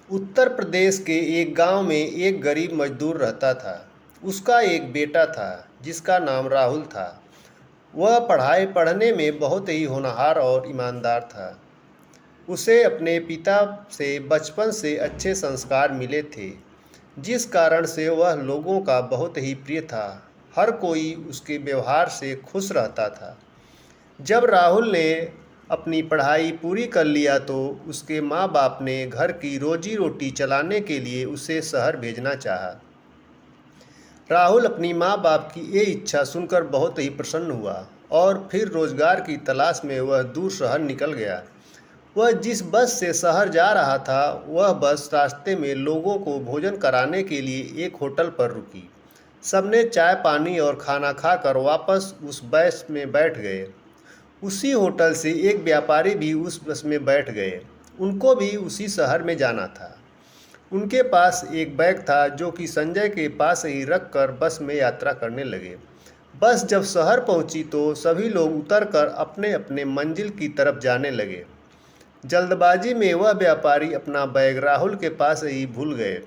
उत्तर प्रदेश के एक गांव में एक गरीब मजदूर रहता था। उसका एक बेटा था जिसका नाम राहुल था। वह पढ़ने में बहुत ही होनहार और ईमानदार था। उसे अपने पिता से बचपन से अच्छे संस्कार मिले थे, जिस कारण से वह लोगों का बहुत ही प्रिय था। हर कोई उसके व्यवहार से खुश रहता था। जब राहुल ने अपनी पढ़ाई पूरी कर लिया तो उसके माँ बाप ने घर की रोजी रोटी चलाने के लिए उसे शहर भेजना चाहा। राहुल अपनी माँ बाप की ये इच्छा सुनकर बहुत ही प्रसन्न हुआ और फिर रोजगार की तलाश में वह दूर शहर निकल गया। वह जिस बस से शहर जा रहा था वह बस रास्ते में लोगों को भोजन कराने के लिए एक होटल पर रुकी। सबने चाय पानी और खाना खाकर वापस उस बस में बैठ गए। उसी होटल से एक व्यापारी भी उस बस में बैठ गए। उनको भी उसी शहर में जाना था। उनके पास एक बैग था जो कि संजय के पास ही रख कर बस में यात्रा करने लगे। बस जब शहर पहुंची तो सभी लोग उतरकर अपने अपने मंजिल की तरफ जाने लगे। जल्दबाजी में वह व्यापारी अपना बैग राहुल के पास ही भूल गए।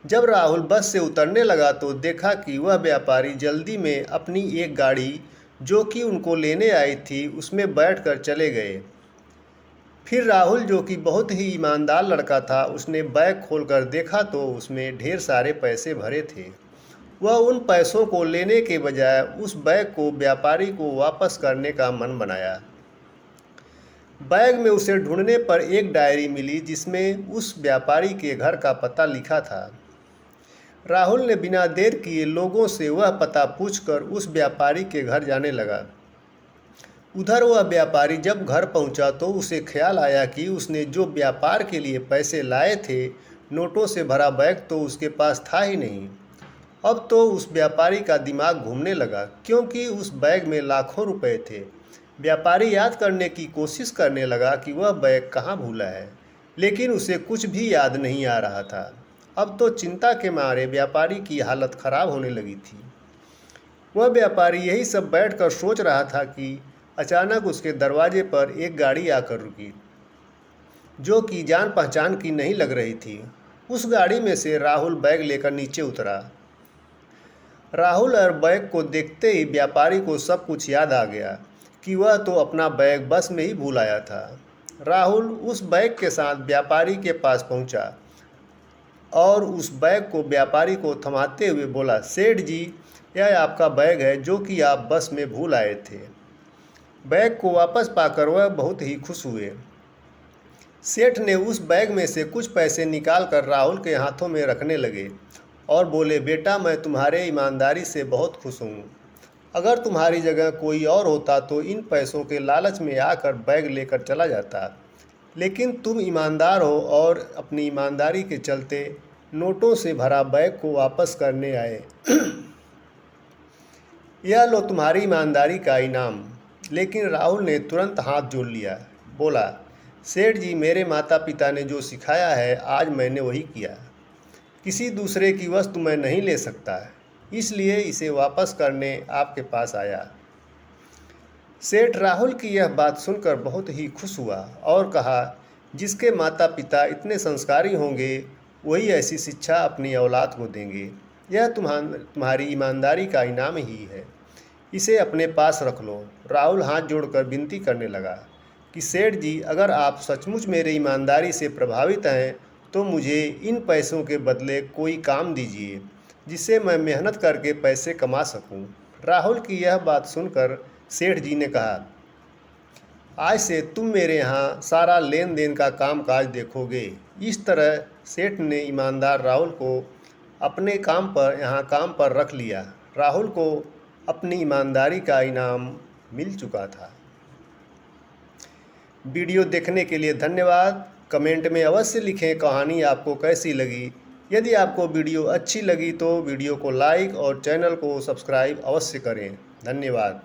जब राहुल बस से उतरने लगा तो देखा कि वह व्यापारी जल्दी में अपनी एक गाड़ी जो कि उनको लेने आई थी उसमें बैठकर चले गए। फिर राहुल जो कि बहुत ही ईमानदार लड़का था उसने बैग खोलकर देखा तो उसमें ढेर सारे पैसे भरे थे। वह उन पैसों को लेने के बजाय उस बैग को व्यापारी को वापस करने का मन बनाया। बैग में उसे ढूंढने पर एक डायरी मिली जिसमें उस व्यापारी के घर का पता लिखा था। राहुल ने बिना देर किए लोगों से वह पता पूछकर उस व्यापारी के घर जाने लगा। उधर वह व्यापारी जब घर पहुंचा तो उसे ख्याल आया कि उसने जो व्यापार के लिए पैसे लाए थे, नोटों से भरा बैग तो उसके पास था ही नहीं। अब तो उस व्यापारी का दिमाग घूमने लगा क्योंकि उस बैग में लाखों रुपए थे। व्यापारी याद करने की कोशिश करने लगा कि वह बैग कहाँ भूला है, लेकिन उसे कुछ भी याद नहीं आ रहा था। अब तो चिंता के मारे व्यापारी की हालत खराब होने लगी थी। वह व्यापारी यही सब बैठकर सोच रहा था कि अचानक उसके दरवाजे पर एक गाड़ी आकर रुकी, जो कि जान पहचान की नहीं लग रही थी। उस गाड़ी में से राहुल बैग लेकर नीचे उतरा। राहुल और बैग को देखते ही व्यापारी को सब कुछ याद आ गया कि वह तो अपना बैग बस में ही भूल आया था। राहुल उस बैग के साथ व्यापारी के पास पहुंचा और उस बैग को व्यापारी को थमाते हुए बोला, सेठ जी, यह आपका बैग है जो कि आप बस में भूल आए थे। बैग को वापस पाकर वह बहुत ही खुश हुए। सेठ ने उस बैग में से कुछ पैसे निकालकर राहुल के हाथों में रखने लगे और बोले, बेटा, मैं तुम्हारे ईमानदारी से बहुत खुश हूँ। अगर तुम्हारी जगह कोई और होता तो इन पैसों के लालच में आकर बैग लेकर चला जाता, लेकिन तुम ईमानदार हो और अपनी ईमानदारी के चलते नोटों से भरा बैग को वापस करने आए। यह लो तुम्हारी ईमानदारी का इनाम। लेकिन राहुल ने तुरंत हाथ जोड़ लिया, बोला, सेठ जी, मेरे माता पिता ने जो सिखाया है आज मैंने वही किया। किसी दूसरे की वस्तु मैं नहीं ले सकता, इसलिए इसे वापस करने आपके पास आया। सेठ राहुल की यह बात सुनकर बहुत ही खुश हुआ और कहा, जिसके माता पिता इतने संस्कारी होंगे वही ऐसी शिक्षा अपनी औलाद को देंगे। यह तुम्हारी ईमानदारी का इनाम ही है, इसे अपने पास रख लो। राहुल हाथ जोड़कर विनती करने लगा कि सेठ जी, अगर आप सचमुच मेरी ईमानदारी से प्रभावित हैं तो मुझे इन पैसों के बदले कोई काम दीजिए जिससे मैं मेहनत करके पैसे कमा सकूं। राहुल की यह बात सुनकर सेठ जी ने कहा, आज से तुम मेरे यहाँ सारा लेन देन का काम काज देखोगे। इस तरह सेठ ने ईमानदार राहुल को अपने काम पर रख लिया। राहुल को अपनी ईमानदारी का इनाम मिल चुका था। वीडियो देखने के लिए धन्यवाद। कमेंट में अवश्य लिखें कहानी आपको कैसी लगी। यदि आपको वीडियो अच्छी लगी तो वीडियो को लाइक और चैनल को सब्सक्राइब अवश्य करें। धन्यवाद।